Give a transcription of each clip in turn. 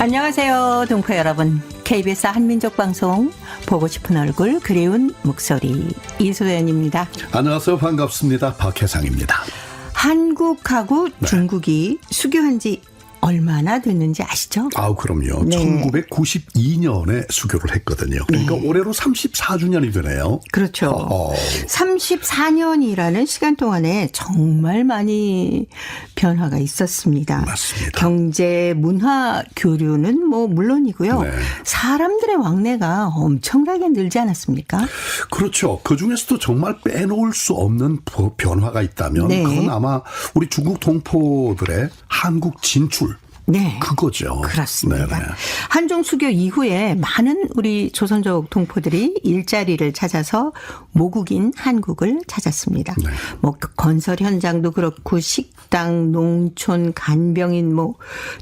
안녕하세요, 동포 여러분. KBS 한민족방송 보고 싶은 얼굴 그리운 목소리 이소연입니다. 안녕하세요. 반갑습니다. 박혜상입니다. 한국하고 네. 중국이 수교한 지 얼마나 됐는지 아시죠? 그럼요. 네. 1992년에 수교를 했거든요. 그러니까 네. 올해로 34주년이 되네요. 그렇죠. 34년이라는 시간 동안에 정말 많이 변화가 있었습니다. 맞습니다. 경제, 문화 교류는 뭐 물론이고요. 네. 사람들의 왕래가 엄청나게 늘지 않았습니까? 그렇죠. 그중에서도 정말 빼놓을 수 없는 변화가 있다면 네. 그건 아마 우리 중국 동포들의 한국 진출 네. 그거죠. 그렇습니다. 네네. 한중 수교 이후에 많은 우리 조선족 동포들이 일자리를 찾아서 모국인 한국을 찾았습니다. 네. 뭐 건설 현장도 그렇고 식당, 농촌, 간병인 뭐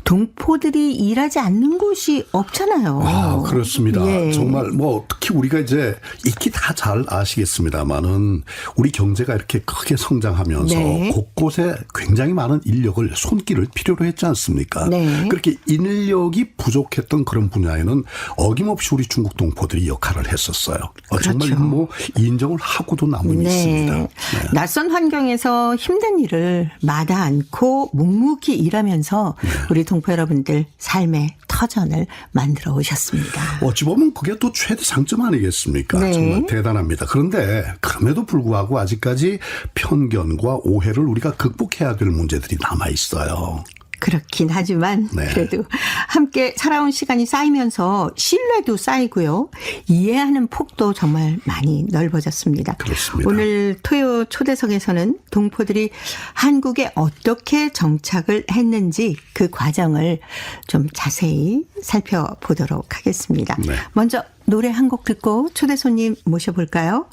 동포들이 일하지 않는 곳이 없잖아요. 그렇습니다. 예. 정말 뭐 특히 우리가 이제 익히 다 잘 아시겠습니다만은 우리 경제가 이렇게 크게 성장하면서 네. 곳곳에 굉장히 많은 인력을 손길을 필요로 했지 않습니까? 네. 그렇게 인력이 부족했던 그런 분야에는 어김없이 우리 중국 동포들이 역할을 했었어요. 정말 그렇죠. 이건 뭐 인정을 하고도 남은 있습니다. 네. 낯선 환경에서 힘든 일을 마다 않고 묵묵히 일하면서 우리 동포 여러분들 삶의 터전을 만들어 오셨습니다. 어찌 보면 그게 또 최대 장점 아니겠습니까? 네. 정말 대단합니다. 그런데 그럼에도 불구하고 아직까지 편견과 오해를 우리가 극복해야 될 문제들이 남아 있어요. 그렇긴 하지만 네. 그래도 함께 살아온 시간이 쌓이면서 신뢰도 쌓이고요. 이해하는 폭도 정말 많이 넓어졌습니다. 그렇습니다. 오늘 토요 초대석에서는 동포들이 한국에 어떻게 정착을 했는지 그 과정을 좀 자세히 살펴보도록 하겠습니다. 네. 먼저 노래 한 곡 듣고 초대 손님 모셔볼까요?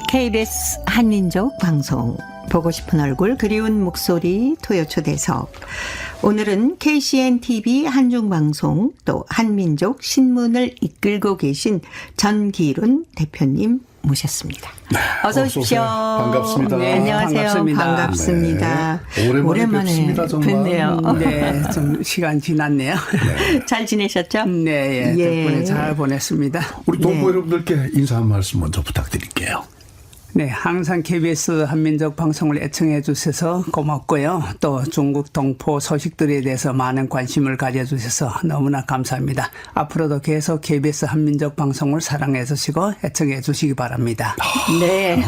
KBS 한민족 방송 보고 싶은 얼굴 그리운 목소리 토요 초대석. 오늘은 KCN-TV 한중방송 또 한민족 신문을 이끌고 계신 전기룬 대표님 모셨습니다. 어서 오십시오. 반갑습니다. 네, 안녕하세요. 반갑습니다. 네. 오랜만에 뵙습니다. 정말. 뵙네요. 네, 좀 시간 지났네요. 잘 지내셨죠? 네, 예. 덕분에 잘 보냈습니다. 우리 동포 네. 여러분들께 인사 한 말씀 먼저 부탁드릴게요. 네, 항상 KBS 한민족 방송을 애청해 주셔서 고맙고요. 또 중국 동포 소식들에 대해서 많은 관심을 가져주셔서 너무나 감사합니다. 앞으로도 계속 KBS 한민족 방송을 사랑해 주시고 애청해 주시기 바랍니다. 네.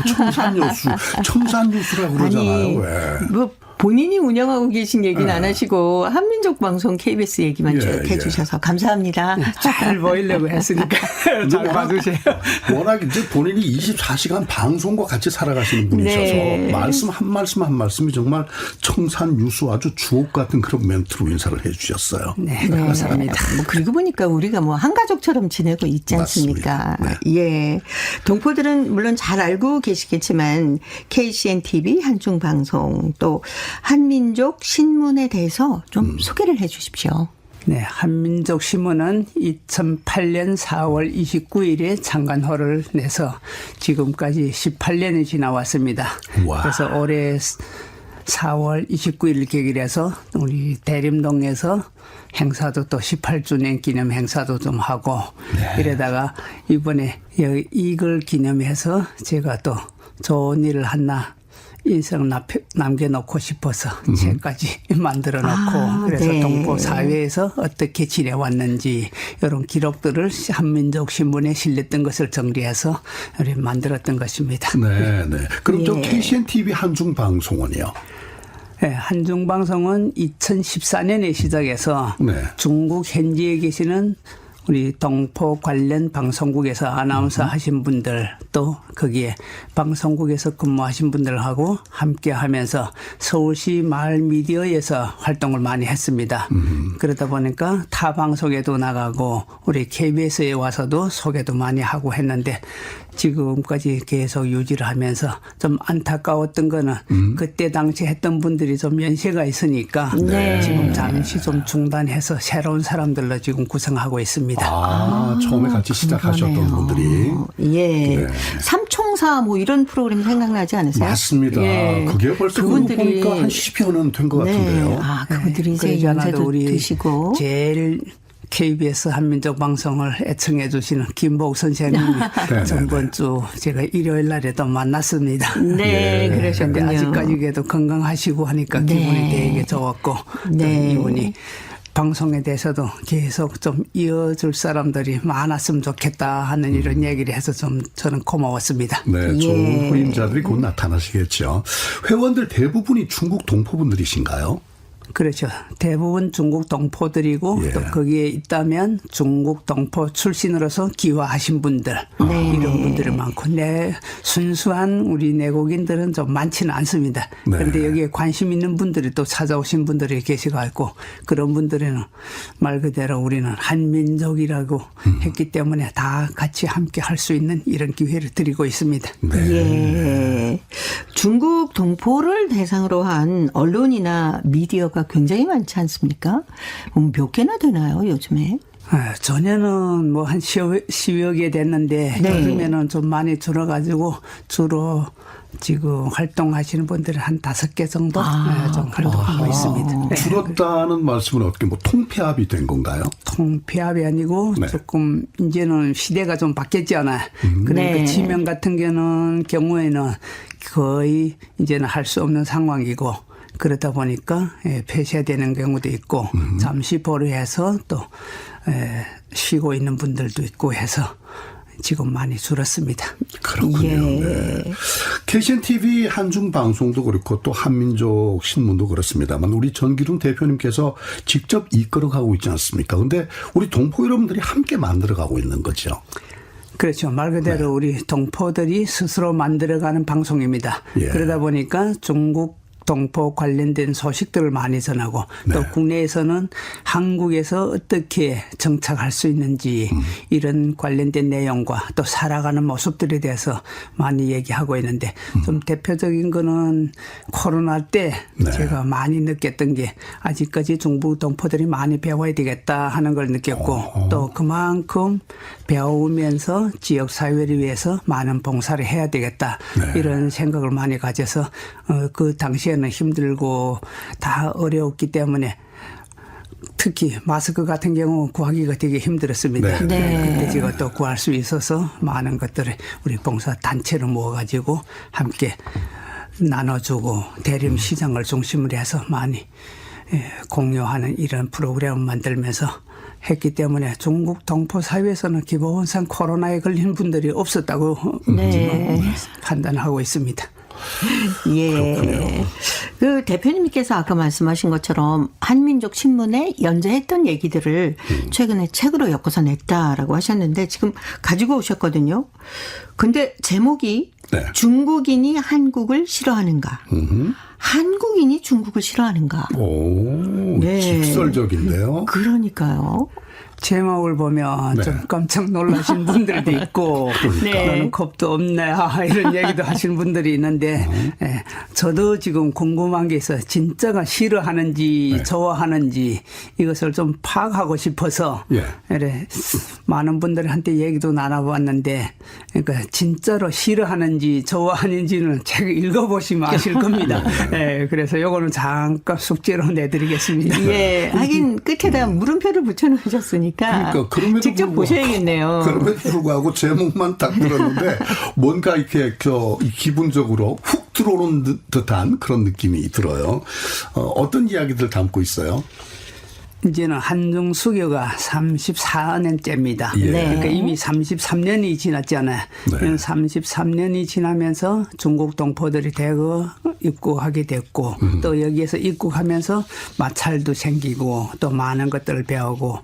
청산유수라고 그러잖아요. 아니, 왜? 뭐 본인이 운영하고 계신 얘기는 안 하시고 한민족 방송 KBS 얘기만 쭉 예. 해주셔서 감사합니다. 잘 보이려고 했으니까 잘 봐주세요. 워낙 이제 본인이 24시간 방송과 같이 살아가시는 분이셔서 네. 말씀 한 말씀이 정말 청산유수 아주 주옥 같은 그런 멘트로 인사를 해 주셨어요. 네, 감사합니다. 뭐 그리고 보니까 우리가 뭐 한 가족처럼 지내고 있지 않습니까? 맞습니다. 예. 동포들은 물론 잘 알고 계시겠지만 KCN-TV 한중방송 또 한민족 신문에 대해서 좀 소개를 해 주십시오. 네, 한민족 신문은 2008년 4월 29일에 창간호를 내서 지금까지 18년이 지나왔습니다. 와. 그래서 올해 4월 29일 계기해서 우리 대림동에서 행사도 또 18주년 기념 행사도 좀 하고 이러다가 이번에 이걸 기념해서 제가 또 좋은 일을 하나 인생 남겨놓고 싶어서 책까지 만들어 놓고 그래서 네. 동포 사회에서 어떻게 지내왔는지 이런 기록들을 한민족 신문에 실렸던 것을 정리해서 만들었던 것입니다. 네, 네. 그럼 저 예. KCN-TV 한중방송은요? 네, 한중방송은 2014년에 시작해서 네. 중국 현지에 계시는 우리 동포 관련 방송국에서 아나운서 하신 분들 또 거기에 방송국에서 근무하신 분들하고 함께 하면서 서울시 마을 미디어에서 활동을 많이 했습니다. 그러다 보니까 타 방송에도 나가고 우리 KBS에 와서도 소개도 많이 하고 했는데 지금까지 계속 유지를 하면서 좀 안타까웠던 거는 그때 당시 했던 분들이 좀 연세가 있으니까 네. 지금 잠시 좀 중단해서 새로운 사람들로 지금 구성하고 있습니다. 처음에 같이 시작하셨던 그러네요. 분들이. 예. 네. 삼총사 뭐 이런 프로그램 생각나지 않으세요? 맞습니다. 예. 그게 벌써 그분들이 보니까 한 10여 년 된 것 같은데요. 네. 그분들이 이제 그러지 않아도 연세도 우리 드시고. 제일 KBS 한민족 방송을 애청해 주시는 김복 선생님 전번 주 제가 일요일 날에도 만났습니다. 네, 근데 그러셨군요. 아직까지 그래도 건강하시고 하니까 네. 기분이 되게 좋았고 네. 또 이분이 방송에 대해서도 계속 좀 이어줄 사람들이 많았으면 좋겠다 하는 이런 얘기를 해서 좀 저는 고마웠습니다. 네, 예. 좋은 후임자들이 곧 나타나시겠죠. 회원들 대부분이 중국 동포분들이신가요? 그렇죠. 대부분 중국 동포들이고 예. 또 거기에 있다면 중국 동포 출신으로서 기화하신 분들 네. 이런 분들이 많고 순수한 우리 내국인들은 좀 많지는 않습니다. 네. 그런데 여기에 관심 있는 분들이 또 찾아오신 분들이 계시고 그런 분들에는 말 그대로 우리는 한민족이라고 했기 때문에 다 같이 함께 할 수 있는 이런 기회를 드리고 있습니다. 예. 중국 동포를 대상으로 한 언론이나 미디어가 굉장히 많지 않습니까? 몇 개나 되나요, 요즘에? 전에는 뭐 한 10여 개 됐는데 네. 요즘에는 좀 많이 줄어가지고 주로 지금 활동하시는 분들은 한 5개 정도 좀 활동하고 있습니다. 네. 줄었다는 말씀은 어떻게 뭐 통폐합이 된 건가요? 통폐합이 아니고 네. 조금 이제는 시대가 좀 바뀌었잖아요. 그러니까 네. 지명 같은 경우에는 거의 이제는 할 수 없는 상황이고 그러다 보니까 폐쇄되는 경우도 있고 잠시 보류해서 또 쉬고 있는 분들도 있고 해서 지금 많이 줄었습니다. 그렇군요. 예. 네. KCN TV 한중 방송도 그렇고 또 한민족 신문도 그렇습니다만 우리 전기rum 대표님께서 직접 이끌어가고 있지 않습니까? 근데 우리 동포 여러분들이 함께 만들어가고 있는 거죠. 그렇죠. 말 그대로 우리 동포들이 스스로 만들어가는 방송입니다. 예. 그러다 보니까 중국 동포 관련된 소식들을 많이 전하고 또 국내에서는 한국에서 어떻게 정착할 수 있는지 이런 관련된 내용과 또 살아가는 모습들에 대해서 많이 얘기하고 있는데 좀 대표적인 거는 코로나 때 제가 많이 느꼈던 게 아직까지 중국 동포들이 많이 배워야 되겠다 하는 걸 느꼈고 또 그만큼 배우면서 지역 사회를 위해서 많은 봉사를 해야 되겠다 이런 생각을 많이 가져서 그 당시에는 힘들고 다 어려웠기 때문에 특히 마스크 같은 경우 구하기가 되게 힘들었습니다. 네. 그때 제가 또 구할 수 있어서 많은 것들을 우리 봉사 단체로 모아가지고 함께 나눠주고 대림 시장을 중심으로 해서 많이 공유하는 이런 프로그램을 만들면서 했기 때문에 중국 동포 사회에서는 기본상 코로나에 걸린 분들이 없었다고 지금 판단하고 있습니다. 예. 그 대표님께서 아까 말씀하신 것처럼 한민족 신문에 연재했던 얘기들을 최근에 책으로 엮어서 냈다라고 하셨는데 지금 가지고 오셨거든요. 근데 제목이 네. 중국인이 한국을 싫어하는가? 한국인이 중국을 싫어하는가? 오, 네. 직설적인데요. 그러니까요. 제목을 보면 좀 깜짝 놀라신 분들도 있고 너는 겁도 없네 이런 얘기도 하시는 분들이 있는데 저도 지금 궁금한 게 있어요. 진짜가 싫어하는지 좋아하는지 이것을 좀 파악하고 싶어서 이래 많은 분들한테 얘기도 나눠봤는데 그러니까 진짜로 싫어하는지 좋아하는지는 책 읽어보시면 아실 겁니다. 그래서 요거는 잠깐 숙제로 내드리겠습니다. 예. 하긴 끝에다 물음표를 붙여놓으셨으니까 그러니까 그럼에도 직접 보셔야겠네요. 그럼에도 불구하고 제목만 딱 들었는데 뭔가 이렇게 기분적으로 훅 들어오는 듯한 그런 느낌이 들어요. 어떤 이야기들 담고 있어요? 이제는 한중 수교가 34년째입니다. 그러니까 이미 33년이 지났잖아요. 33년이 지나면서 중국 동포들이 대거 입국하게 됐고 또 여기에서 입국하면서 마찰도 생기고 또 많은 것들을 배우고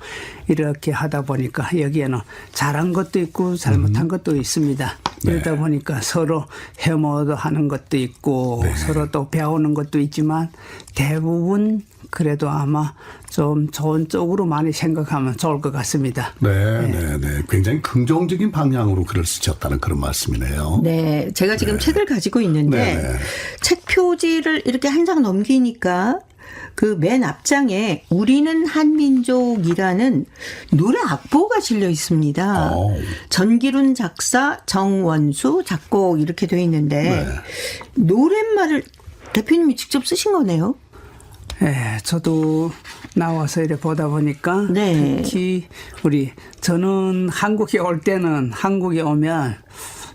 이렇게 하다 보니까 여기에는 잘한 것도 있고 잘못한 것도 있습니다. 그러다 보니까 서로 혐오도 하는 것도 있고 서로 또 배우는 것도 있지만 대부분 그래도 아마 좀 좋은 쪽으로 많이 생각하면 좋을 것 같습니다. 네. 굉장히 긍정적인 방향으로 글을 쓰셨다는 그런 말씀이네요. 네, 제가 지금 책을 가지고 있는데 네. 책 표지를 이렇게 한 장 넘기니까 그 맨 앞장에 우리는 한민족이라는 노래 악보가 실려 있습니다. 전기룬 작사, 정원수 작곡 이렇게 돼 있는데 네. 노랫말을 대표님이 직접 쓰신 거네요. 네, 저도 나와서 이렇게 보다 보니까 네. 특히 저는 한국에 올 때는 한국에 오면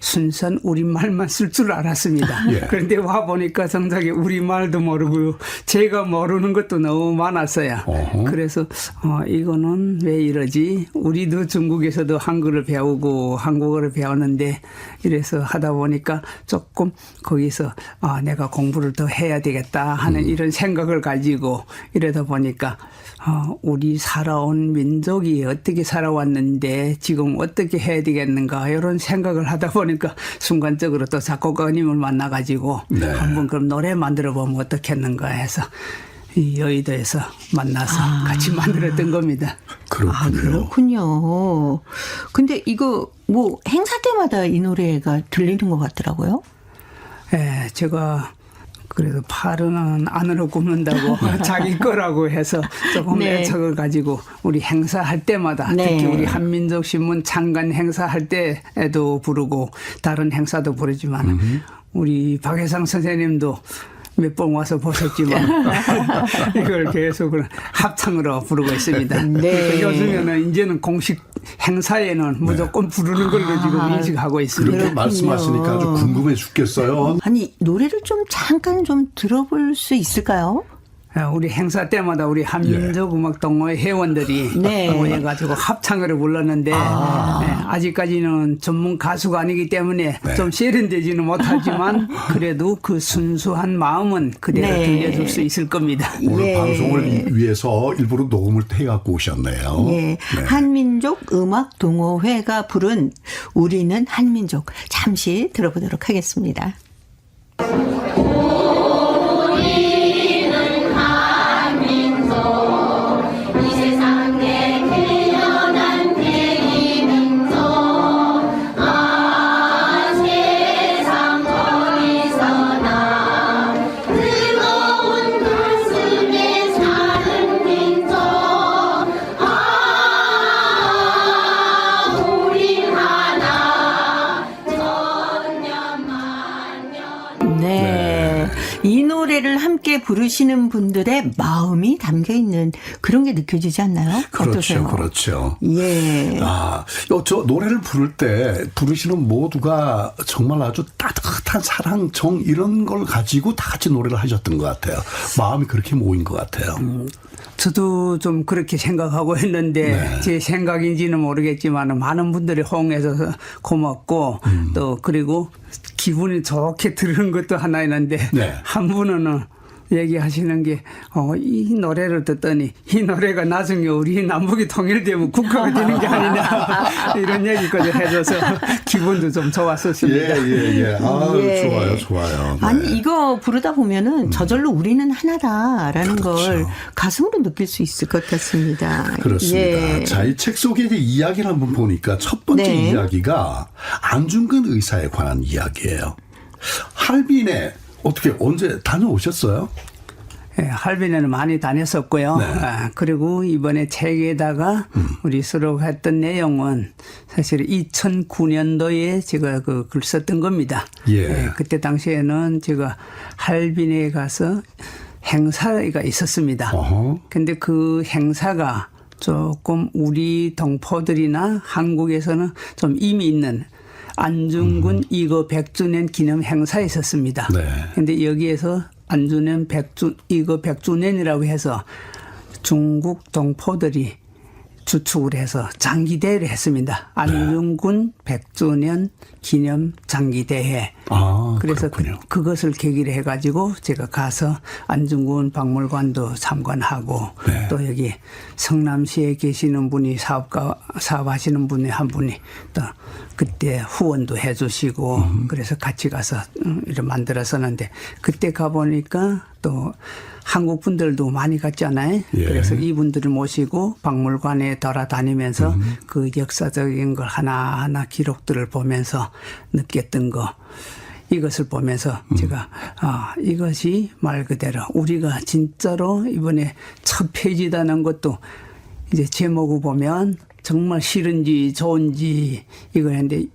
순수한 우리말만 쓸 줄 알았습니다. 예. 그런데 와 보니까 정작에 우리말도 모르고 제가 모르는 것도 너무 많았어요. 그래서 이거는 왜 이러지? 우리도 중국에서도 한글을 배우고 한국어를 배웠는데 이래서 하다 보니까 조금 거기서 내가 공부를 더 해야 되겠다 하는 이런 생각을 가지고 이러다 보니까 우리 살아온 민족이 어떻게 살아왔는데 지금 어떻게 해야 되겠는가 이런 생각을 하다 보니까 순간적으로 또 작곡가님을 만나가지고 네. 한번 그럼 노래 만들어 보면 어떻겠는가 해서 이 여의도에서 만나서 같이 만들었던 겁니다. 그렇군요. 그렇군요. 근데 이거 뭐 행사 때마다 이 노래가 들리는 것 같더라고요. 예, 제가 그래도 팔은 안으로 굽는다고 자기 거라고 해서 조금 네. 애착을 가지고 우리 행사할 때마다 네. 특히 우리 한민족 신문 창간 행사할 때에도 부르고 다른 행사도 부르지만 우리 박혜상 선생님도 몇 번 와서 보셨지만 이걸 계속 합창으로 부르고 있습니다. 네. 요즘에는 이제는 공식 행사에는 무조건 부르는 걸로 지금 인식하고 있습니다. 그렇게 말씀하시니까 아주 궁금해 죽겠어요. 아니 노래를 좀 잠깐 좀 들어볼 수 있을까요? 우리 행사 때마다 우리 한민족 음악 동호회 회원들이 네. 모여가지고 합창을 불렀는데 아직까지는 전문 가수가 아니기 때문에 좀 세련되지는 못하지만 그래도 그 순수한 마음은 그대로 네. 들려줄 수 있을 겁니다. 오늘 예. 방송을 위해서 일부러 녹음을 해갖고 오셨네요. 예, 네. 한민족 음악 동호회가 부른 우리는 한민족 잠시 들어보도록 하겠습니다. 네. 이 노래를 함께 부르시는 분들의 마음이 담겨 있는 그런 게 느껴지지 않나요? 어떠세요? 그렇죠. 예. 저 노래를 부를 때 부르시는 모두가 정말 아주 따뜻한 사랑, 정 이런 걸 가지고 다 같이 노래를 하셨던 것 같아요. 마음이 그렇게 모인 것 같아요. 저도 좀 그렇게 생각하고 했는데 제 생각인지는 모르겠지만 많은 분들이 호응해서 고맙고 또 그리고 기분이 좋게 들은 것도 하나 있는데 한 분은 얘기하시는 게 이 노래를 듣더니 이 노래가 나중에 우리 남북이 통일되면 국가가 되는 게 아니냐 이런 얘기까지 해줘서 기분도 좀 좋았었습니다. 예. 예. 좋아요. 네. 아니 이거 부르다 보면은 저절로 우리는 하나다라는 그렇죠. 걸 가슴으로 느낄 수 있을 것 같습니다. 그렇습니다. 예. 자, 이 책 속에 이제 이야기를 한번 보니까 첫 번째 네. 이야기가 안중근 의사에 관한 이야기예요. 할빈에 어떻게 언제 다녀오셨어요? 예, 할빈에는 많이 다녔었고요. 그리고 이번에 책에다가 우리 수록했던 내용은 사실 2009년도에 제가 그 글 썼던 겁니다. 예. 그때 당시에는 제가 할빈에 가서 행사가 있었습니다. 근데 그 행사가 조금 우리 동포들이나 한국에서는 좀 의미 있는 안중근 이거 100주년 기념 행사에 있었습니다. 근데 여기에서 안중근 이거 100주년이라고 해서 중국 동포들이 주축을 해서 장기대회를 했습니다. 안중근 100주년 기념 장기대회. 그래서 그것을 계기로 해가지고 제가 가서 안중근 박물관도 참관하고 또 여기 성남시에 계시는 분이 사업하시는 분이 한 분이 또 그때 후원도 해주시고 그래서 같이 가서 이렇게 만들었었는데 그때 가보니까 또 한국 분들도 많이 갔잖아요. 예. 그래서 이분들을 모시고 박물관에 돌아다니면서 그 역사적인 걸 하나하나 기록들을 보면서 느꼈던 거 이것을 보면서 제가 이것이 말 그대로 우리가 진짜로 이번에 첫 페이지다는 것도 이제 제목을 보면 정말 싫은지 좋은지 이거 했는데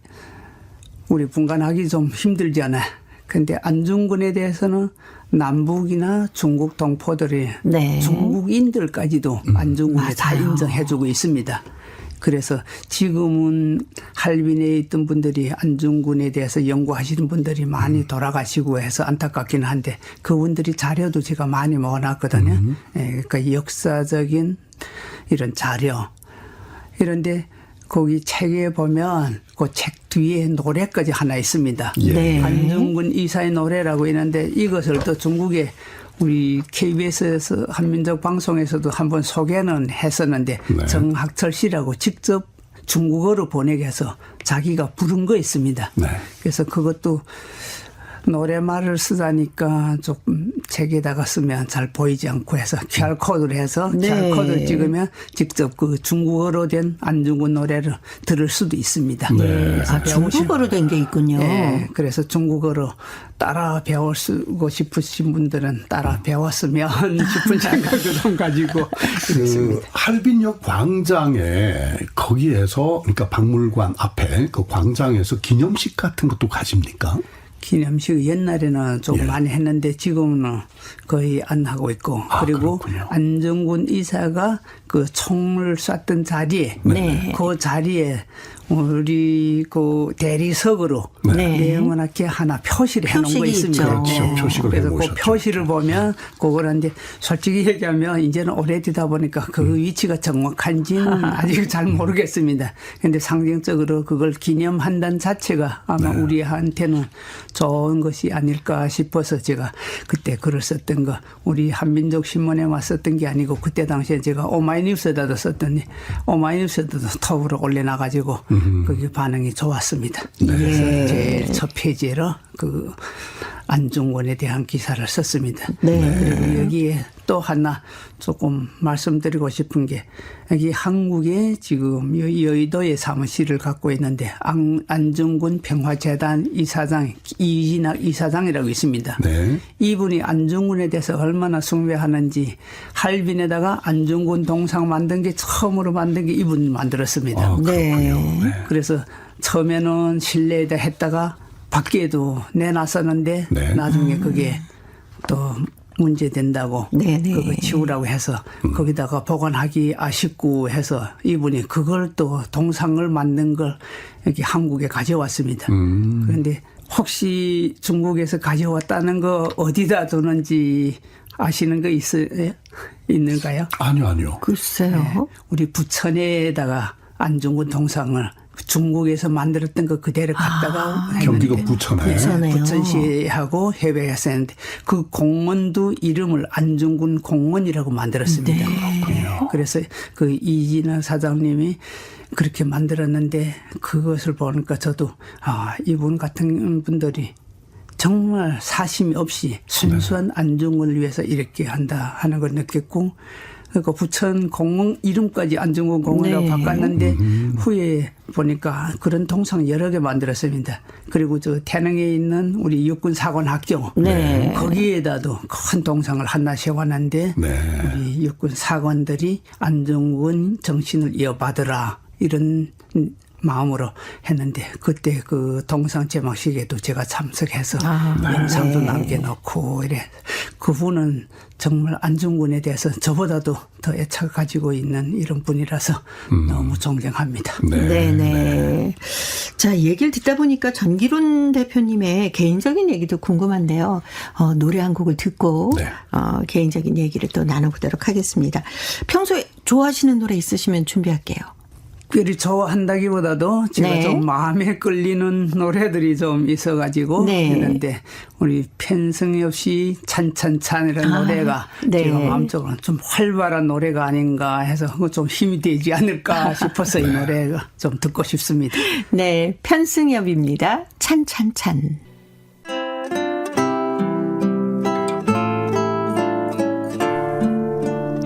우리 분간하기 좀 힘들잖아요. 근데 안중근에 대해서는 남북이나 중국 동포들이 네. 중국인들까지도 안중근에 다 맞아요. 인정해주고 있습니다. 그래서 지금은 할빈에 있던 분들이 안중근에 대해서 연구하시는 분들이 많이 돌아가시고 해서 안타깝긴 한데 그분들이 자료도 제가 많이 모아놨거든요. 예, 그러니까 역사적인 이런 자료. 이런데 거기 책에 보면 그 책 뒤에 노래까지 하나 있습니다. 네. 안중근 이사의 노래라고 있는데 이것을 또 중국에 우리 KBS에서 한민족 방송에서도 한번 소개는 했었는데 네. 정학철 씨라고 직접 중국어로 번역해서 해서 자기가 부른 거 있습니다. 네. 그래서 그것도 노래말을 쓰다니까 조금 책에다가 쓰면 잘 보이지 않고 해서 QR코드를 해서 네. QR코드를 찍으면 직접 그 중국어로 된 안중근 노래를 들을 수도 있습니다. 네. 그래서 중국어로 된 게 있군요. 네, 그래서 중국어로 따라 배우고 싶으신 분들은 따라 배웠으면 싶은 생각도 좀 가지고 그 할빈역 광장에 거기에서 그러니까 박물관 앞에 그 광장에서 기념식 같은 것도 가집니까? 기념식 옛날에는 좀 예. 많이 했는데 지금은 거의 안 하고 있고 그리고 그렇군요. 안중근 이사가 그 총을 쐈던 자리에 네. 그 자리에 우리 그 대리석으로 네. 네모나게 하나 표시를 해놓은 거 표식이 있습니다. 있죠. 그렇죠. 표식을 그래서 그 해놓으셨죠. 표시를 보면 그걸 이제 솔직히 얘기하면 이제는 오래되다 보니까 그 위치가 정확한지는 아직 잘 모르겠습니다. 그런데 상징적으로 그걸 기념한다는 자체가 아마 우리한테는 좋은 것이 아닐까 싶어서 제가 그때 글을 썼던 거 우리 한민족 신문에만 썼던 게 아니고 그때 당시에 제가 오마이뉴스에다도 썼더니 오마이뉴스에다도 톱으로 올려놔가지고 그게 반응이 좋았습니다. 그래서 제일 첫 페이지로 그 안중근에 대한 기사를 썼습니다. 네. 그리고 여기에 또 하나 조금 말씀드리고 싶은 게 여기 한국에 지금 여의도에 사무실을 갖고 있는데 안중근 평화재단 이사장 이진학 이사장이라고 있습니다. 네. 이분이 안중근에 대해서 얼마나 숭배하는지 할빈에다가 안중근 동상 만든 게 처음으로 만든 게 이분이 만들었습니다. 아, 그렇군요. 네. 네. 그래서 처음에는 실내에다 했다가 밖에도 내놨었는데 네. 나중에 그게 또 문제된다고 네네. 그거 지우라고 해서 거기다가 보관하기 아쉽고 해서 이분이 그걸 또 동상을 만든 걸 여기 한국에 가져왔습니다. 그런데 혹시 중국에서 가져왔다는 거 어디다 두는지 아시는 거 있는가요? 아니요. 글쎄요. 우리 부천에다가 안중근 동상을 중국에서 만들었던 거 그대로 갖다가 경기도 했는데 부천에. 부천에요. 부천시하고 해외에서 했는데 그 공원도 이름을 안중근 공원이라고 만들었습니다. 그래서 그 이진아 사장님이 그렇게 만들었는데 그것을 보니까 저도 이분 같은 분들이 정말 사심이 없이 순수한 안중근을 위해서 이렇게 한다 하는 걸 느꼈고 그러니까 부천 공원 이름까지 안중근 공원이라고 네. 바꿨는데 후에 보니까 그런 동상 여러 개 만들었습니다. 그리고 저 태릉에 있는 우리 육군 사관 학교 네. 거기에다도 큰 동상을 하나 세워놨는데 네. 우리 육군 사관들이 안중근 정신을 이어받으라 이런 마음으로 했는데 그때 그 동상 제막식에도 제가 참석해서 영상도 네. 남겨놓고 이래 그분은 정말 안중근에 대해서 저보다도 더 애착을 가지고 있는 이런 분이라서 너무 존경합니다. 네네. 자, 얘기를 듣다 보니까 전기룬 대표님의 개인적인 얘기도 궁금한데요. 노래 한 곡을 듣고 네. 개인적인 얘기를 또 나눠보도록 하겠습니다. 평소에 좋아하시는 노래 있으시면 준비할게요. 특별히 좋아한다기보다도 제가 네. 좀 마음에 끌리는 노래들이 좀 있어가지고 네. 했는데 우리 편성이 없이 찬찬찬이라는 노래가 네. 제가 마음적으로 좀 활발한 노래가 아닌가 해서 그거 좀 힘이 되지 않을까 싶어서 이 노래가 좀 듣고 싶습니다. 네, 편승엽입니다. 찬찬찬.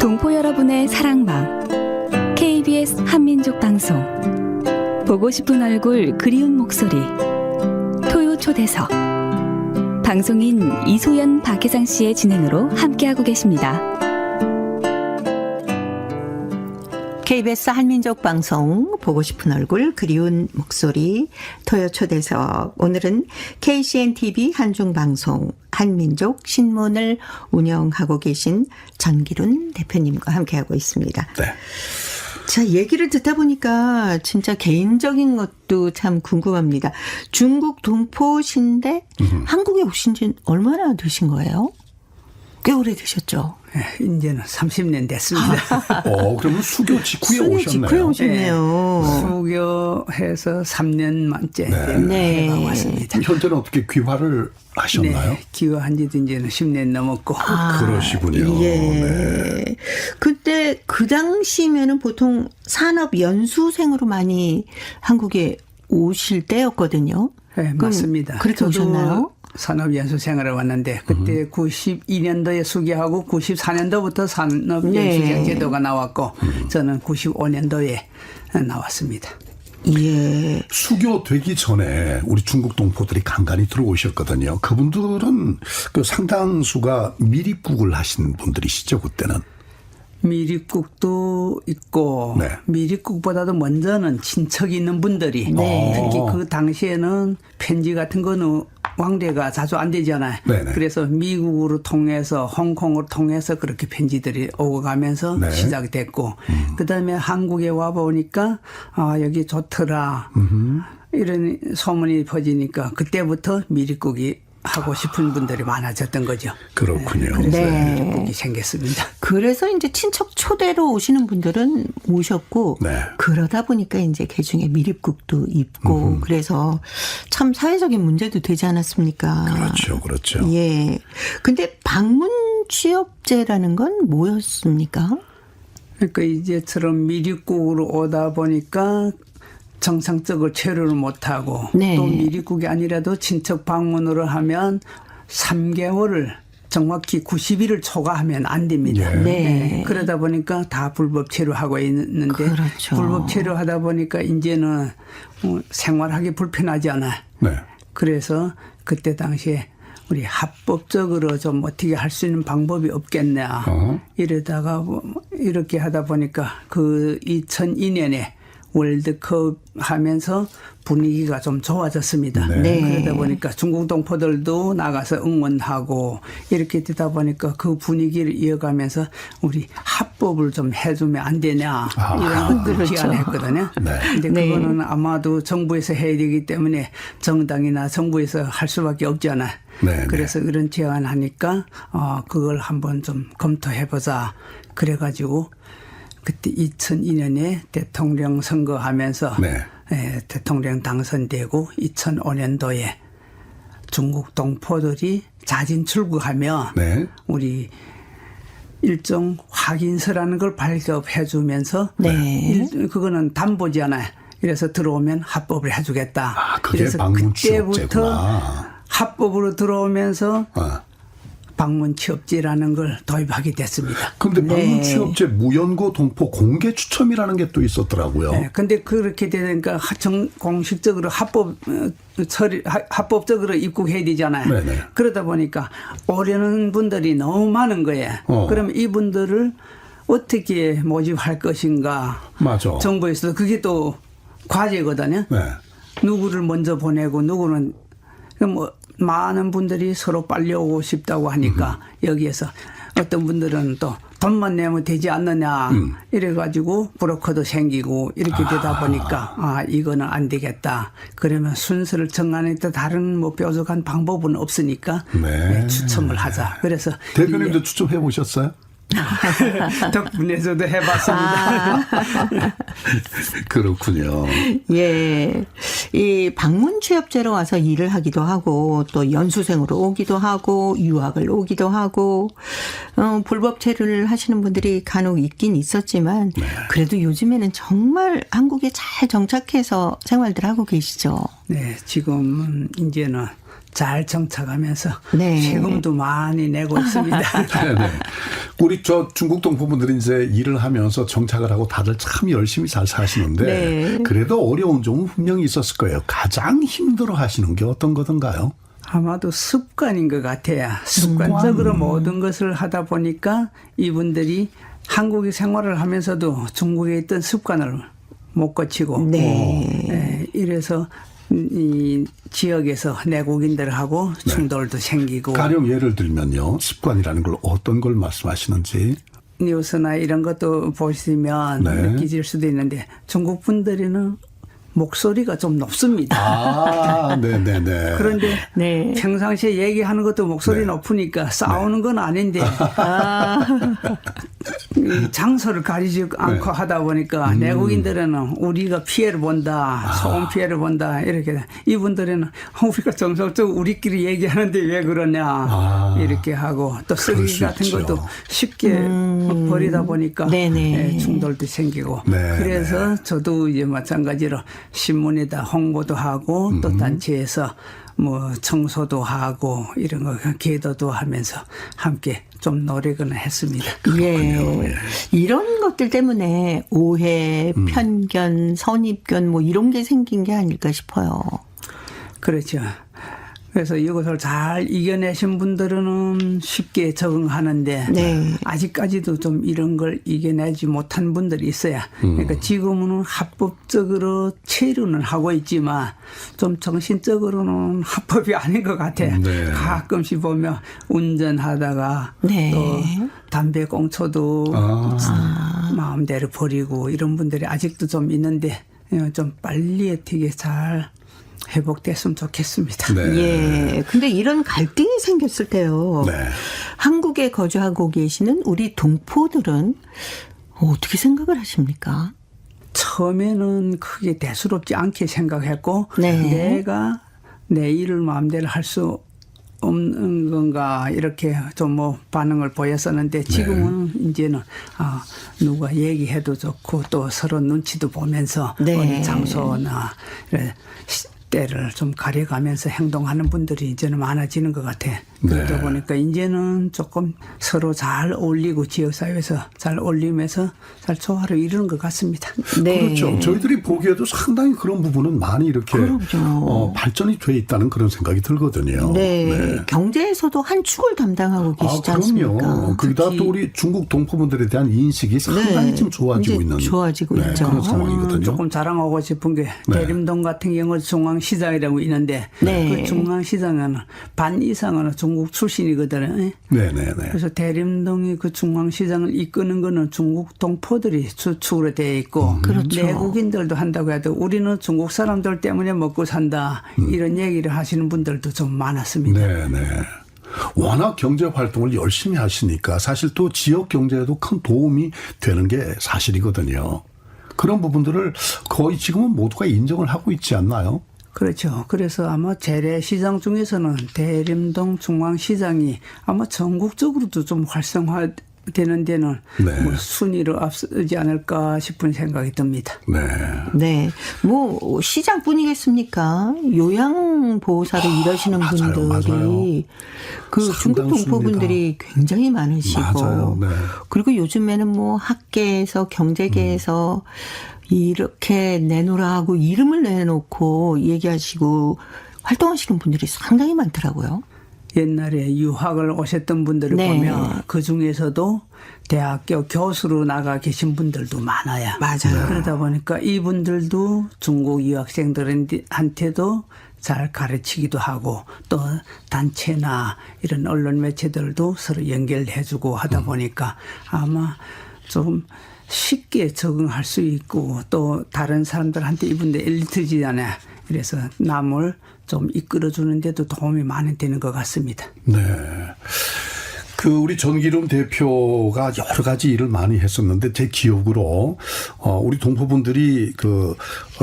동포 여러분의 사랑방 KBS 한민족 방송 보고 싶은 얼굴 그리운 목소리 토요 초대석 방송인 이소연 박혜상 씨의 진행으로 함께하고 계십니다. KBS 한민족 방송 보고 싶은 얼굴 그리운 목소리 토요 초대석 오늘은 KCNTV 한중방송 한민족 신문을 운영하고 계신 전기룬 대표님과 함께하고 있습니다. 네. 자, 얘기를 듣다 보니까 진짜 개인적인 것도 참 궁금합니다. 중국 동포신데 한국에 오신 지 얼마나 되신 거예요? 꽤 오래되셨죠? 예, 이제는 30년 됐습니다. 그러면 수교 직후에 오셨네요. 직후에 오셨네요. 수교해서 3년 만째 네. 해가 왔습니다. 현재는 어떻게 귀화를 하셨나요? 네, 기여한 지도 이제는 10년 넘었고. 그러시군요. 예. 네. 그때 그 당시면은 보통 산업 연수생으로 많이 한국에 오실 때였거든요. 네, 맞습니다. 그렇게 오셨나요? 산업연수생활을 왔는데 그때 92년도에 수교하고 94년도부터 산업연수생 네. 제도가 나왔고 저는 95년도에 나왔습니다. 예. 수교되기 전에 우리 중국 동포들이 간간히 들어오셨거든요. 그분들은 그 상당수가 미립국을 하신 분들이시죠, 그때는. 미립국도 있고 네. 미립국보다도 먼저는 친척이 있는 분들이 네. 특히 그 당시에는 편지 같은 거는 왕래가 자주 안 되잖아요. 네네. 그래서 미국으로 통해서 홍콩으로 통해서 그렇게 편지들이 오고 가면서 네. 시작이 됐고 그다음에 한국에 와 보니까 여기 좋더라 이런 소문이 퍼지니까 그때부터 미립국이 하고 싶은 분들이 많아졌던 거죠. 그렇군요. 그래서 네. 미립국이 생겼습니다. 그래서 이제 친척 초대로 오시는 분들은 오셨고 네. 그러다 보니까 이제 개중에 미립국도 있고 그래서 참 사회적인 문제도 되지 않았습니까? 그렇죠, 그렇죠. 예. 근데 방문 취업제라는 건 뭐였습니까? 그러니까 이제처럼 미립국으로 오다 보니까 정상적으로 체류를 못하고 네. 또 미립국이 아니라도 친척 방문으로 하면 3개월을 정확히 90일을 초과하면 안 됩니다. 예. 네. 그러다 보니까 다 불법 체류하고 있는데 그렇죠. 불법 체류하다 보니까 이제는 생활하기 불편하잖아요. 네. 그래서 그때 당시에 우리 합법적으로 좀 어떻게 할 수 있는 방법이 없겠냐. 이러다가 이렇게 하다 보니까 그 2002년에 월드컵 하면서 분위기가 좀 좋아졌습니다. 네. 그러다 보니까 중국 동포들도 나가서 응원하고 이렇게 되다 보니까 그 분위기를 이어가면서 우리 합법을 좀 해주면 안 되냐 이런 것들을 제안했거든요. 그런데 네. 그거는 아마도 정부에서 해야 되기 때문에 정당이나 정부에서 할 수밖에 없잖아요. 네, 그래서 이런 제안하니까 그걸 한번 좀 검토해보자. 그래가지고 그때 2002년에 대통령 선거하면서 네. 대통령 당선되고 2005년도에 중국 동포들이 자진 출국하면 네. 우리 일종 확인서라는 걸 발급해 주면서 네. 그거는 담보잖아요. 그래서 들어오면 합법을 해주겠다. 그게 그래서 방문 그때부터 취업제구나. 합법으로 들어오면서 아. 방문 취업제라는 걸 도입하게 됐습니다. 근데 네. 방문 취업제 무연고 동포 공개 추첨이라는 게 또 있었더라고요. 네, 근데 그렇게 되니까 공식적으로 합법적으로 입국해야 되잖아요. 네네. 그러다 보니까 오려는 분들이 너무 많은 거예요. 그러면 이분들을 어떻게 모집할 것인가. 맞아. 정부에서도 그게 또 과제거든요. 네. 누구를 먼저 보내고 누구는 뭐 많은 분들이 서로 빨리 오고 싶다고 하니까 여기에서 어떤 분들은 또 돈만 내면 되지 않느냐 이래가지고 브로커도 생기고 이렇게 되다 보니까 이거는 안 되겠다. 그러면 순서를 정하는데 다른 뭐 뾰족한 방법은 없으니까 네. 추첨을 하자. 그래서 대표님도 추첨해 보셨어요? 덕분에 저도 해봤습니다. 그렇군요. 예. 이 방문 취업제로 와서 일을 하기도 하고 또 연수생으로 오기도 하고 유학을 오기도 하고 불법 체류를 하시는 분들이 간혹 있긴 있었지만 그래도 요즘에는 정말 한국에 잘 정착해서 생활들 하고 계시죠. 네, 지금은 이제는 잘 정착하면서 네. 세금도 많이 내고 있습니다. 네네. 우리 저 중국 동포분들이 이제 일을 하면서 정착을 하고 다들 참 열심히 잘 사시는데 네. 그래도 어려운 점은 분명히 있었을 거예요. 가장 힘들어 하시는 게 어떤 거던가요? 아마도 습관인 것 같아요. 습관적으로 모든 것을 하다 보니까 이분들이 한국에 생활을 하면서도 중국에 있던 습관을 못 고치고 네. 이래서 이 지역에서 내국인들하고 충돌도 생기고 가령 예를 들면요. 습관이라는 걸 어떤 걸 말씀하시는지. 뉴스나 이런 것도 보시면 네. 느끼실 수도 있는데 중국 분들은 목소리가 좀 높습니다. 아, 네네네. 그런데 네. 평상시에 얘기하는 것도 목소리 높으니까 싸우는 건 아닌데 이 장소를 가리지 않고 하다 보니까 내국인들은 우리가 피해를 본다, 소음 피해를 본다 이렇게 이분들은 우리가 정상적으로 우리끼리 얘기하는데 왜 그러냐 이렇게 하고 또 쓰레기 같은 있죠. 것도 쉽게 버리다 보니까 네네. 충돌도 생기고 네, 그래서 저도 이제 마찬가지로 신문에다 홍보도 하고 또 단체에서 뭐 청소도 하고 이런 거 계도도 하면서 함께 좀 노력은 했습니다. 예. 이런 것들 때문에 오해, 편견, 선입견 뭐 이런 게 생긴 게 아닐까 싶어요. 그렇죠. 그래서 이것을 잘 이겨내신 분들은 쉽게 적응하는데 네. 아직까지도 좀 이런 걸 이겨내지 못한 분들이 있어요. 그러니까 지금은 합법적으로 체류는 하고 있지만 좀 정신적으로는 합법이 아닌 것 같아요. 네. 가끔씩 보면 운전하다가 네. 또 담배 꽁초도 마음대로 버리고 이런 분들이 아직도 좀 있는데 좀 빨리 어떻게 잘 회복됐으면 좋겠습니다. 네. 예. 근데 이런 갈등이 생겼을 때요. 네. 한국에 거주하고 계시는 우리 동포들은 어떻게 생각을 하십니까? 처음에는 크게 대수롭지 않게 생각했고 네. 내가 내 일을 마음대로 할 수 없는 건가 이렇게 좀 뭐 반응을 보였었는데 지금은 이제는 누가 얘기해도 좋고 또 서로 눈치도 보면서 네. 어느 장소나 때를 좀 가려가면서 행동하는 분들이 이제는 많아지는 것 같아. 그러다 네. 보니까 이제는 조금 서로 잘 어울리고 지역사회에서 잘 어울리면서 잘 조화를 이루는 것 같습니다. 네. 그렇죠. 저희들이 보기에도 상당히 그런 부분은 많이 이렇게 발전이 돼 있다는 그런 생각이 들거든요. 네. 경제에서도 한 축을 담당하고 계시지 않습니까? 그럼요. 거기다 또 우리 중국 동포분들에 대한 인식이 상당히 네. 좀 좋아지고 이제 있는 좋아지고 있죠. 그런 상황이거든요. 조금 자랑하고 싶은 게 대림동 같은 경우 중앙시장이라고 있는데 네. 그 중앙시장은 반 이상은 중국 출신이거든요. 네네네. 그래서 대림동이 그 중앙시장을 이끄는 거는 중국 동포들이 주축으로 되어 있고 그렇죠. 내국인들도 한다고 해도 우리는 중국 사람들 때문에 먹고 산다 이런 얘기를 하시는 분들도 좀 많았습니다. 네네. 워낙 경제 활동을 열심히 하시니까 사실 또 지역 경제에도 큰 도움이 되는 게 사실이거든요. 그런 부분들을 거의 지금은 모두가 인정을 하고 있지 않나요? 그렇죠. 그래서 아마 재래시장 중에서는 대림동 중앙시장이 아마 전국적으로도 좀 활성화되는 데는 네. 뭐 순위로 앞서지 않을까 싶은 생각이 듭니다. 네. 네. 뭐 시장뿐이겠습니까? 요양보호사로 일하시는 맞아요, 분들이 맞아요. 그 중국 상당수입니다. 동포분들이 굉장히 많으시고 맞아요. 네. 그리고 요즘에는 뭐 학계에서 경제계에서 이렇게 내놓으라 하고 이름을 내놓고 얘기하시고 활동하시는 분들이 상당히 많더라고요. 옛날에 유학을 오셨던 분들을 네. 보면 그 중에서도 대학교 교수로 나가 계신 분들도 많아요. 맞아요. 그러다 보니까 이분들도 중국 유학생들한테도 잘 가르치기도 하고 또 단체나 이런 언론 매체들도 서로 연결해주고 하다 보니까 아마 좀 쉽게 적응할 수 있고 또 다른 사람들한테 이분들 엘리트지잖아요. 그래서 남을 좀 이끌어주는 데도 도움이 많이 되는 것 같습니다. 네. 우리 전기룸 대표가 여러 가지 일을 많이 했었는데 제 기억으로 우리 동포분들이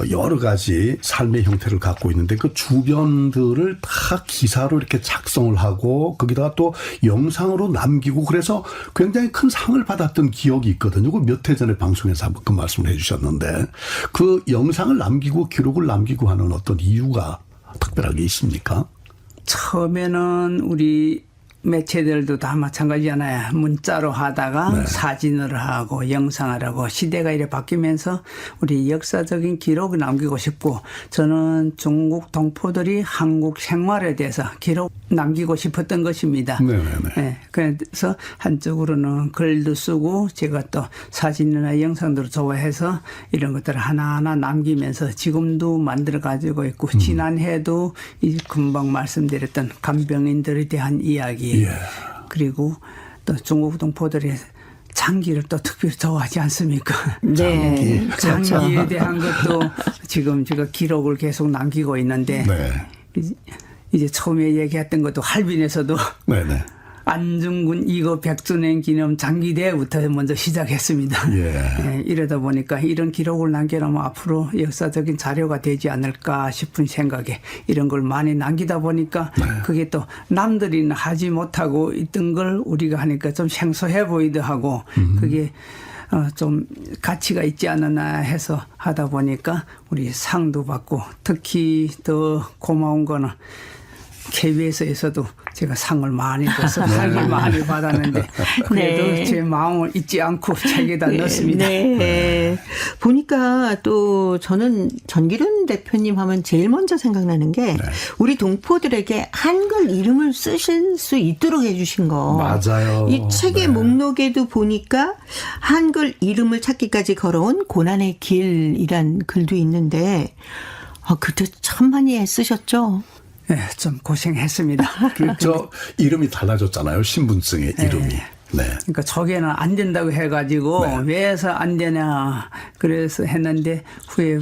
여러 가지 삶의 형태를 갖고 있는데 그 주변들을 다 기사로 이렇게 작성을 하고 거기다가 또 영상으로 남기고 그래서 굉장히 큰 상을 받았던 기억이 있거든요. 그 몇 해 전에 방송에서 한번 그 말씀을 해주셨는데 그 영상을 남기고 기록을 남기고 하는 어떤 이유가 특별하게 있습니까? 처음에는 우리 매체들도 다 마찬가지잖아요. 문자로 하다가 네. 사진을 하고 영상을 하고 시대가 이래 바뀌면서 우리 역사적인 기록을 남기고 싶고 저는 중국 동포들이 한국 생활에 대해서 기록 남기고 싶었던 것입니다. 네네네. 네, 그래서 한쪽으로는 글도 쓰고 제가 또 사진이나 영상들을 좋아해서 이런 것들을 하나하나 남기면서 지금도 만들어 가지고 있고 지난해도 이 금방 말씀드렸던 간병인들에 대한 이야기 예. 그리고 또 중국 동포들의 장기를 또 특별히 좋아하지 않습니까? 네. 장기에 대한 것도 지금 제가 기록을 계속 남기고 있는데 네. 이제 처음에 얘기했던 것도 할빈에서도 네네. 안중근 2거 100주년 기념 장기대회부터 먼저 시작했습니다. 예. 예, 이러다 보니까 이런 기록을 남겨놓으면 앞으로 역사적인 자료가 되지 않을까 싶은 생각에 이런 걸 많이 남기다 보니까 그게 또 남들이 하지 못하고 있던 걸 우리가 하니까 좀 생소해 보이도 하고 그게 좀 가치가 있지 않나 해서 하다 보니까 우리 상도 받고 특히 더 고마운 거는 KBS에서도 제가 상을 많이 줘서 상을 많이 받았는데 그래도 네. 제 마음을 잊지 않고 책에다 넣습니다. 네. 보니까 또 저는 전기련 대표님 하면 제일 먼저 생각나는 게 우리 동포들에게 한글 이름을 쓰실 수 있도록 해주신 거. 맞아요. 이 책의 목록에도 보니까 한글 이름을 찾기까지 걸어온 고난의 길이란 글도 있는데 그때 참 많이 애쓰셨죠? 네, 좀 고생했습니다. 저 이름이 달라졌잖아요. 신분증의 이름이. 네. 그러니까 초기에는 안 된다고 해가지고 왜서 안 되냐 그래서 했는데 후에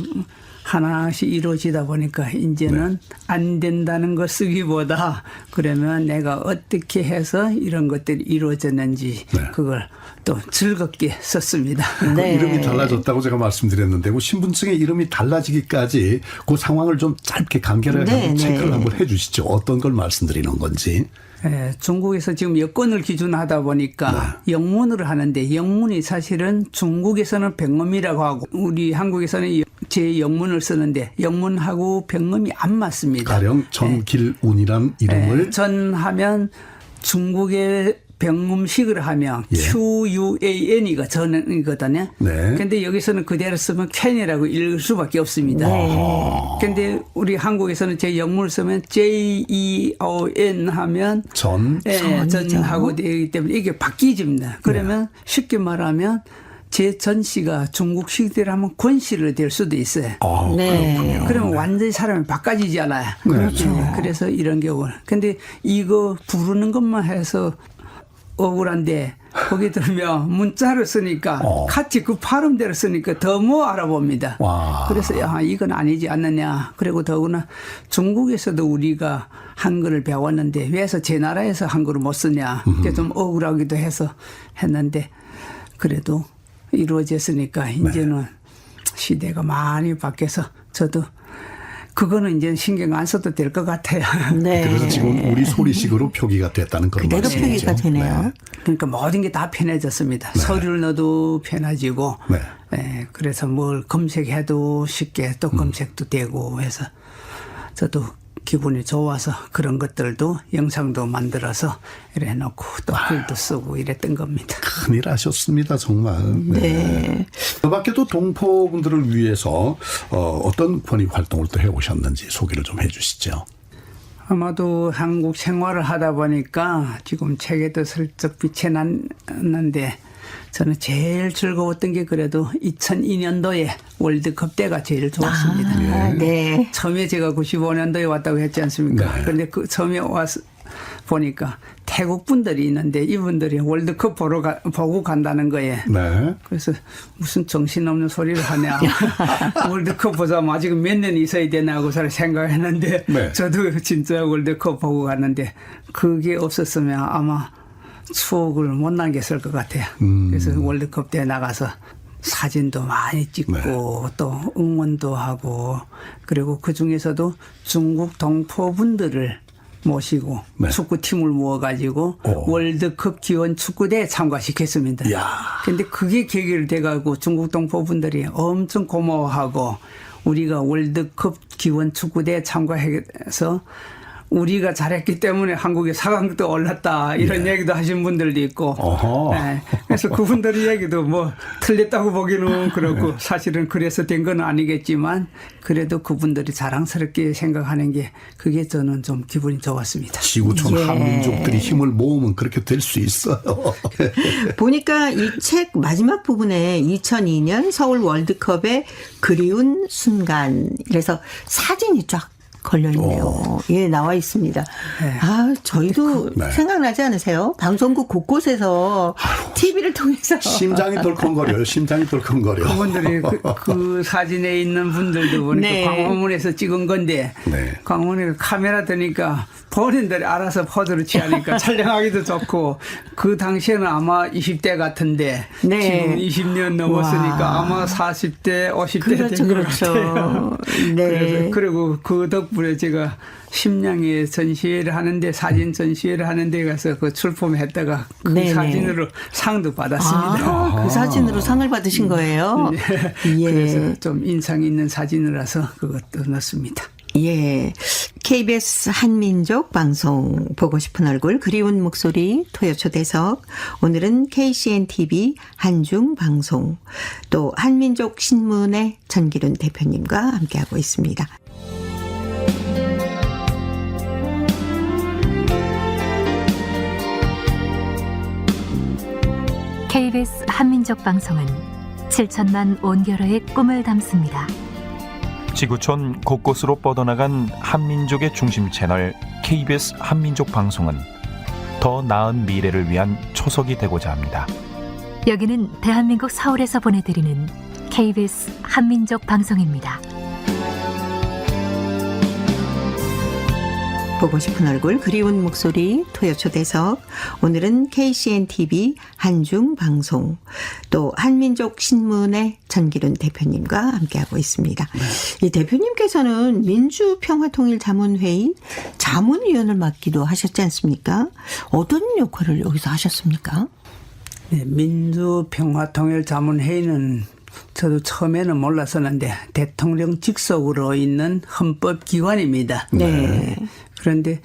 하나씩 이루어지다 보니까 이제는 안 된다는 거 쓰기보다 그러면 내가 어떻게 해서 이런 것들이 이루어졌는지 그걸 또 즐겁게 썼습니다. 네. 이름이 달라졌다고 제가 말씀드렸는데 그 신분증의 이름이 달라지기까지 그 상황을 좀 짧게 간결하게 네, 체크를 네. 한번 해 주시죠. 어떤 걸 말씀드리는 건지. 네, 중국에서 지금 여권을 기준하다 보니까 영문으로 하는데 영문이 사실은 중국에서는 병음이라고 하고 우리 한국에서는 제 영문을 쓰는데 영문하고 병음이 안 맞습니다. 가령 전길운이란 이름을 네, 전하면 중국의 병음식을 하면 QUAN이가 전이거든요. 네. 근데 여기서는 그대로 쓰면 캔이라고 읽을 수밖에 없습니다. 근데 우리 한국에서는 제 영문을 쓰면 JEON 하면 전. 네, 전하고 되기 때문에 이게 바뀌집니다. 그러면 쉽게 말하면 제 전씨가 중국식대로 하면 권씨를 될 수도 있어요. 네. 그러면 완전히 사람이 바꿔지잖아요. 그렇죠. 그래서 이런 경우는. 근데 이거 부르는 것만 해서 억울한데 거기 들으면 문자를 쓰니까 같이 그 발음대로 쓰니까 더 뭐 알아봅니다. 와. 그래서 야 이건 아니지 않느냐. 그리고 더구나 중국에서도 우리가 한글을 배웠는데 왜서 제 나라에서 한글을 못 쓰냐. 그게 좀 억울하기도 해서 했는데 그래도 이루어졌으니까 이제는 시대가 많이 바뀌어서 저도 그거는 이제 신경 안 써도 될 것 같아요. 네. 그래서 지금 우리 소리식으로 표기가 됐다는 그런 그대로 말씀이죠. 표기가 되네요. 네. 그러니까 모든 게 다 편해졌습니다. 서류를 넣어도 편해지고 네. 네, 그래서 뭘 검색해도 쉽게 또 검색도 되고 해서 저도 기분이 좋아서 그런 것들도 영상도 만들어서 이래 놓고 또 글도 쓰고 이랬던 겁니다. 큰일 하셨습니다, 정말. 네. 그 밖에도 동포분들을 위해서 어떤 권익 활동을 또 해오셨는지 소개를 좀 해 주시죠. 아마도 한국 생활을 하다 보니까 지금 책에도 슬쩍 빛이 났는데 저는 제일 즐거웠던 게 그래도 2002년도에 월드컵 때가 제일 좋았습니다. 네. 처음에 제가 95년도에 왔다고 했지 않습니까? 네. 그런데 그 처음에 와서 보니까 태국 분들이 있는데 이분들이 월드컵 보고 간다는 거예요. 네. 그래서 무슨 정신없는 소리를 하냐. 월드컵 보자면 아직 몇 년 있어야 되나 하고 생각했는데 네. 저도 진짜 월드컵 보고 갔는데 그게 없었으면 아마 추억을 못 남겼을 것 같아요. 그래서 월드컵 때 나가서 사진도 많이 찍고 또 응원도 하고 그리고 그 중에서도 중국 동포분들을 모시고 축구팀을 모아가지고 월드컵 기원 축구대에 참가시켰습니다. 근데 그게 계기를 돼가지고 중국 동포분들이 엄청 고마워하고 우리가 월드컵 기원 축구대에 참가해서 우리가 잘했기 때문에 한국이 4강도 올랐다 이런 얘기도 하신 분들도 있고 네. 그래서 그분들의 얘기도 뭐 틀렸다고 보기는 그렇고 사실은 그래서 된 건 아니겠지만 그래도 그분들이 자랑스럽게 생각하는 게 그게 저는 좀 기분이 좋았습니다. 지구촌 한민족들이 힘을 모으면 그렇게 될 수 있어요. 보니까 이 책 마지막 부분에 2002년 서울 월드컵의 그리운 순간 그래서 사진이 쫙 걸려있네요. 예, 나와 있습니다. 아, 저희도 생각나지 않으세요? 방송국 곳곳에서 TV를 통해서. 심장이 덜컹거려요. 심장이 덜컹거려. 그분들이 그 사진에 있는 분들도 보니까 광화문에서 찍은 건데 광화문에 카메라 드니까 본인들이 알아서 포즈를 취하니까 촬영하기도 좋고 그 당시에는 아마 20대 같은데 지금 20년 넘었으니까 아마 40대, 50대 된 것 같아요. 그래서 그리고 그 덕분에 제가 심양에 전시회를 하는데 사진 전시회를 하는데 가서 그 출품했다가 그 사진으로 상도 받았습니다. 그 사진으로 상을 받으신 거예요? 그래서 좀 인상 있는 사진이라서 그것도 넣습니다. 예. KBS 한민족 방송 보고 싶은 얼굴 그리운 목소리 토요초대석 오늘은 KCNTV 한중 방송 또 한민족 신문의 전기룬 대표님과 함께하고 있습니다. KBS 한민족 방송은 7천만 온결어의 꿈을 담습니다. 지구촌 곳곳으로 뻗어나간 한민족의 중심 채널 KBS 한민족 방송은 더 나은 미래를 위한 초석이 되고자 합니다. 여기는 대한민국 서울에서 보내드리는 KBS 한민족 방송입니다. 보고 싶은 얼굴 그리운 목소리 토요초대석 오늘은 KCNTV 한중 방송 또 한민족 신문의 전기룬 대표님과 함께하고 있습니다. 이 대표님께서는 민주평화통일자문회의 자문위원을 맡기도 하셨지 않습니까? 어떤 역할을 여기서 하셨습니까? 네, 민주평화통일자문회의는 저도 처음에는 몰랐었는데 대통령 직속으로 있는 헌법기관입니다. 그런데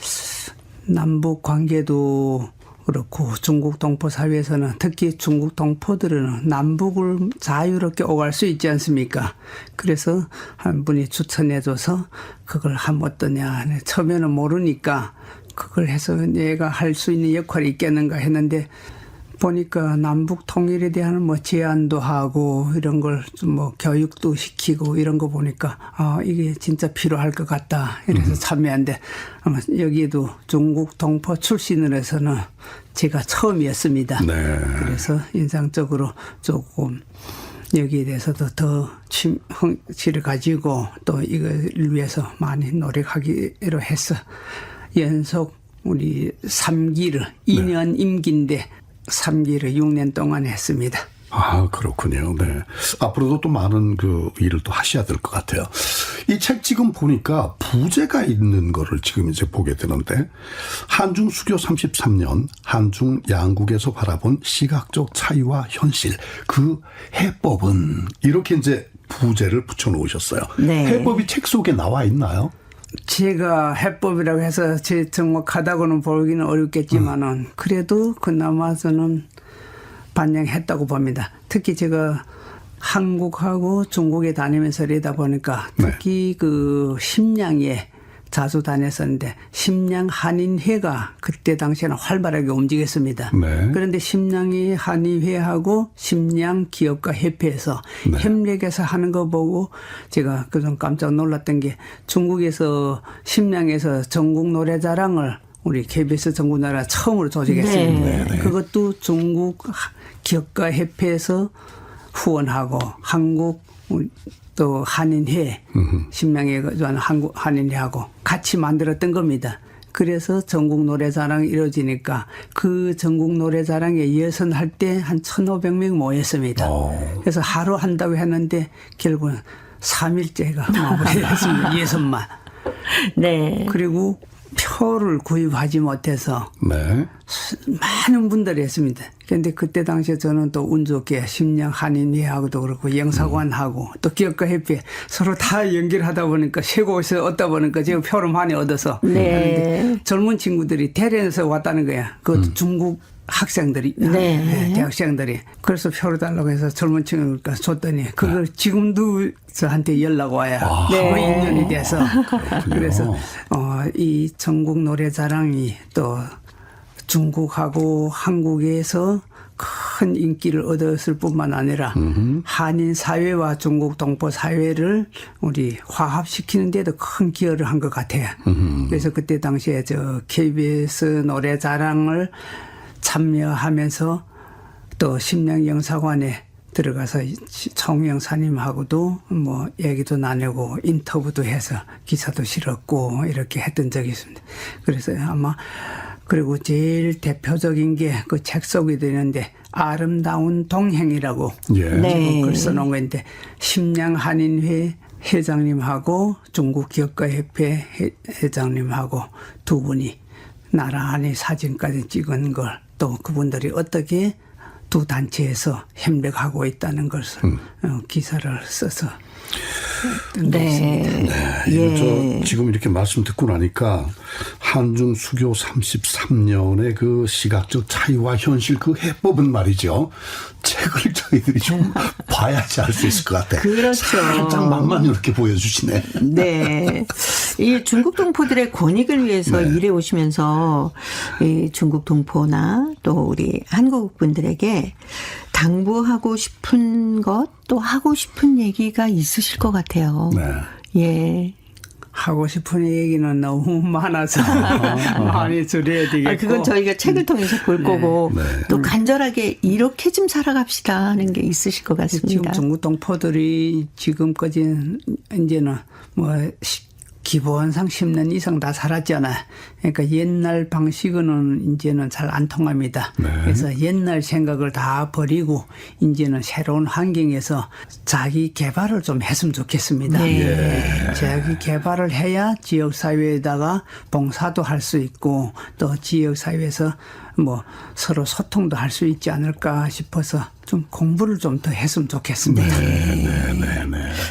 남북 관계도 그렇고 중국 동포 사회에서는 특히 중국 동포들은 남북을 자유롭게 오갈 수 있지 않습니까? 그래서 한 분이 추천해줘서 그걸 하면 어떠냐. 처음에는 모르니까 그걸 해서 내가 할 수 있는 역할이 있겠는가 했는데 보니까 남북 통일에 대한 뭐 제안도 하고 이런 걸 좀 뭐 교육도 시키고 이런 거 보니까 아 이게 진짜 필요할 것 같다 이래서 참여한데 아마 여기에도 중국 동포 출신으로 해서는 제가 처음이었습니다. 그래서 인상적으로 조금 여기에 대해서도 더 흥치를 가지고 또 이걸 위해서 많이 노력하기로 해서 연속 우리 3기를 2년 임기인데 3기를 6년 동안 했습니다. 아, 그렇군요. 네. 앞으로도 또 많은 그 일을 또 하셔야 될 것 같아요. 이 책 지금 보니까 부제가 있는 거를 지금 이제 보게 되는데 한중 수교 33년 한중 양국에서 바라본 시각적 차이와 현실 그 해법은 이렇게 이제 부제를 붙여놓으셨어요. 해법이 책 속에 나와 있나요? 제가 해법이라고 해서 제 정확하다고는 보기는 어렵겠지만은 그래도 그나마 저는 반영했다고 봅니다. 특히 제가 한국하고 중국에 다니면서 이러다 보니까 특히 그 심양에 자주 다녔었는데 심양 한인회가 그때 당시에는 활발하게 움직였습니다. 그런데 심양이 한인회하고 심양 기업가 협회에서 협력해서 하는 거 보고 제가 그좀 깜짝 놀랐던 게 중국에서 심양에서 전국 노래자랑을 우리 KBS 전국나라 처음으로 조직했습니다. 그것도 중국 기업가 협회에서 후원하고 한국 또 한인회, 신명에 한국 한인회하고 같이 만들었던 겁니다. 그래서 전국 노래자랑이 이루어지니까 그 전국 노래자랑에 예선할 때 한 1,500명 모였습니다. 그래서 하루 한다고 했는데 결국은 3일째가 마무리됐습니다. 예선만. 네. 그리고 표를 구입하지 못해서 네. 많은 분들이 했습니다. 그런데 그때 당시에 저는 또 운 좋게 심령 한인회하고도 그렇고 영사관하고 또 기업가협회 서로 다 연결하다 보니까 세 곳에서 얻다 보니까 지금 표를 많이 얻어서 하는데 젊은 친구들이 대련에서 왔다는 거야. 그것도 중국 학생들이, 대학생들이. 그래서 표를 달라고 해서 젊은 친구가 줬더니 그걸 지금도 저한테 연락 와요. 거의 1년이 돼서. 그래서 이 전국 노래자랑이 또 중국하고 한국에서 큰 인기를 얻었을 뿐만 아니라 한인 사회와 중국 동포 사회를 우리 화합시키는 데도 큰 기여를 한 것 같아요. 그래서 그때 당시에 저 KBS 노래자랑을 참여하면서 또 심령영사관에 들어가서 총영사님하고도 뭐 얘기도 나누고 인터뷰도 해서 기사도 실었고 이렇게 했던 적이 있습니다. 그래서 아마 그리고 제일 대표적인 게 그 책 속에 되는데 아름다운 동행이라고 글 써놓은 건데 심양한인회 회장님하고 중국 기업가협회 회장님하고 두 분이 나란히 사진까지 찍은 걸 또 그분들이 어떻게 두 단체에서 협력하고 있다는 것을 기사를 써서 네. 저 지금 이렇게 말씀 듣고 나니까 한중 수교 33년의 그 시각적 차이와 현실 그 해법은 말이죠. 책을 저희들이 좀 봐야지 알 수 있을 것 같아. 그렇죠. 살짝 맛만 이렇게 보여주시네. 네. 이 중국 동포들의 권익을 위해서 일해 오시면서 이 중국 동포나 또 우리 한국 분들에게 당부하고 싶은 것, 또 하고 싶은 얘기가 있으실 것 같아요. 예. 하고 싶은 얘기는 너무 많아서 많이 줄여야 되겠고. 그건 저희가 책을 통해서 볼 거고 또 간절하게 이렇게 좀 살아갑시다 하는 게 있으실 것 같습니다. 지금 중국 동포들이 지금까지 이제는 뭐 기본상 10년 이상 다 살았잖아. 그러니까 옛날 방식은 이제는 잘 안 통합니다. 그래서 옛날 생각을 다 버리고 이제는 새로운 환경에서 자기 개발을 좀 했으면 좋겠습니다. 자기 개발을 해야 지역사회에다가 봉사도 할 수 있고 또 지역사회에서 뭐 서로 소통도 할 수 있지 않을까 싶어서 좀 공부를 좀 더 했으면 좋겠습니다.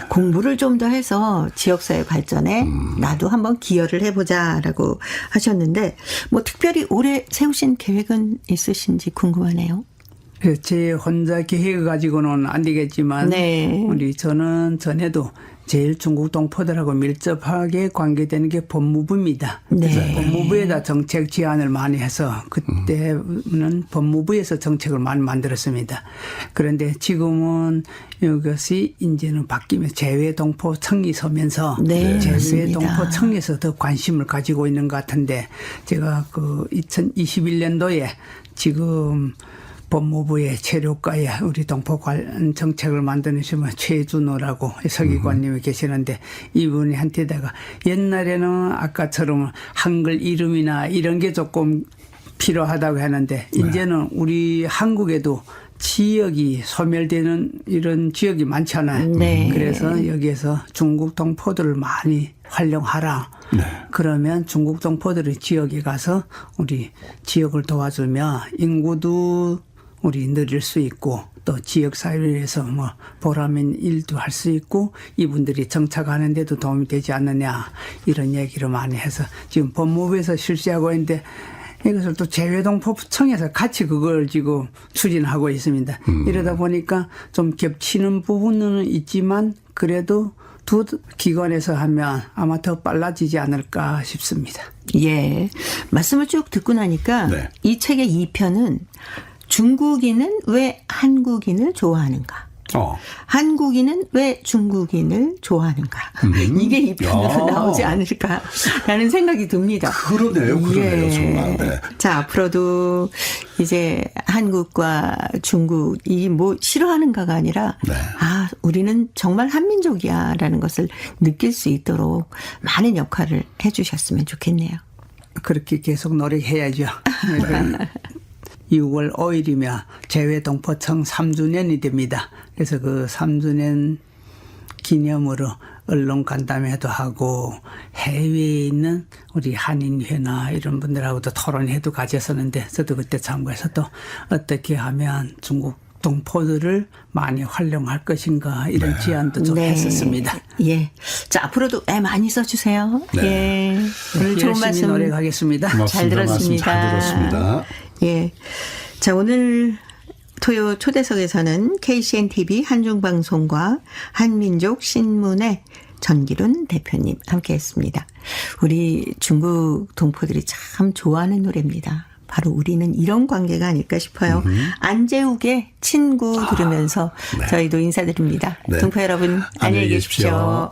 공부를 좀 더 해서 지역사회 발전에 나도 한번 기여를 해보자라고 하셨는데 뭐 특별히 올해 세우신 계획은 있으신지 궁금하네요. 제 혼자 계획을 가지고는 안 되겠지만 우리 저는 전에도 제일 중국 동포들하고 밀접하게 관계되는 게 법무부입니다. 그래서 법무부에다 정책 제안을 많이 해서 그때는 법무부에서 정책을 많이 만들었습니다. 그런데 지금은 이것이 이제는 바뀌면서 재외동포 청이 서면서 재외동포청에서 더 관심을 가지고 있는 것 같은데 제가 그 2021년도에 지금 법무부의 체류과에 우리 동포 관련 정책을 만드시면 최준호라고 서기관님이 계시는데 이분이 한테다가 옛날에는 아까처럼 한글 이름이나 이런 게 조금 필요하다고 하는데 이제는 우리 한국에도 지역이 소멸되는 이런 지역이 많잖아요. 그래서 여기에서 중국 동포들을 많이 활용하라. 그러면 중국 동포들이 지역에 가서 우리 지역을 도와주며 인구도 우리 늘릴 수 있고 또 지역사회에서 뭐 보람인 일도 할 수 있고 이분들이 정착하는 데도 도움이 되지 않느냐 이런 얘기를 많이 해서 지금 법무부에서 실시하고 있는데 이것을 또 재외동포청에서 같이 그걸 지금 추진하고 있습니다. 이러다 보니까 좀 겹치는 부분은 있지만 그래도 두 기관에서 하면 아마 더 빨라지지 않을까 싶습니다. 예. 말씀을 쭉 듣고 나니까 이 책의 2편은 중국인은 왜 한국인을 좋아하는가? 한국인은 왜 중국인을 좋아하는가? 이게 이 편으로 나오지 않을까라는 생각이 듭니다. 그러네요. 정말. 자, 앞으로도 이제 한국과 중국이 뭐 싫어하는가가 아니라 우리는 정말 한민족이야라는 것을 느낄 수 있도록 많은 역할을 해 주셨으면 좋겠네요. 그렇게 계속 노력해야죠. 6월 5일이면 재외동포청 3주년이 됩니다. 그래서 그 3주년 기념으로 언론 간담회도 하고 해외에 있는 우리 한인회나 이런 분들하고도 토론회도 가졌었는데 저도 그때 참가해서 또 어떻게 하면 중국 동포들을 많이 활용할 것인가 이런 제안도 좀 했었습니다. 예. 자, 앞으로도 애 많이 써주세요. 네. 예. 오늘 좋은 열심히 말씀 노력하겠습니다. 잘 들었습니다. 잘 들었습니다. 예. 자, 오늘 토요 초대석에서는 KCN-TV 한중방송과 한민족 신문의 전기룬 대표님 함께했습니다. 우리 중국 동포들이 참 좋아하는 노래입니다. 바로 우리는 이런 관계가 아닐까 싶어요. 안재욱의 친구 들으면서 네. 저희도 인사드립니다. 네. 동포 여러분 안녕히 계십시오.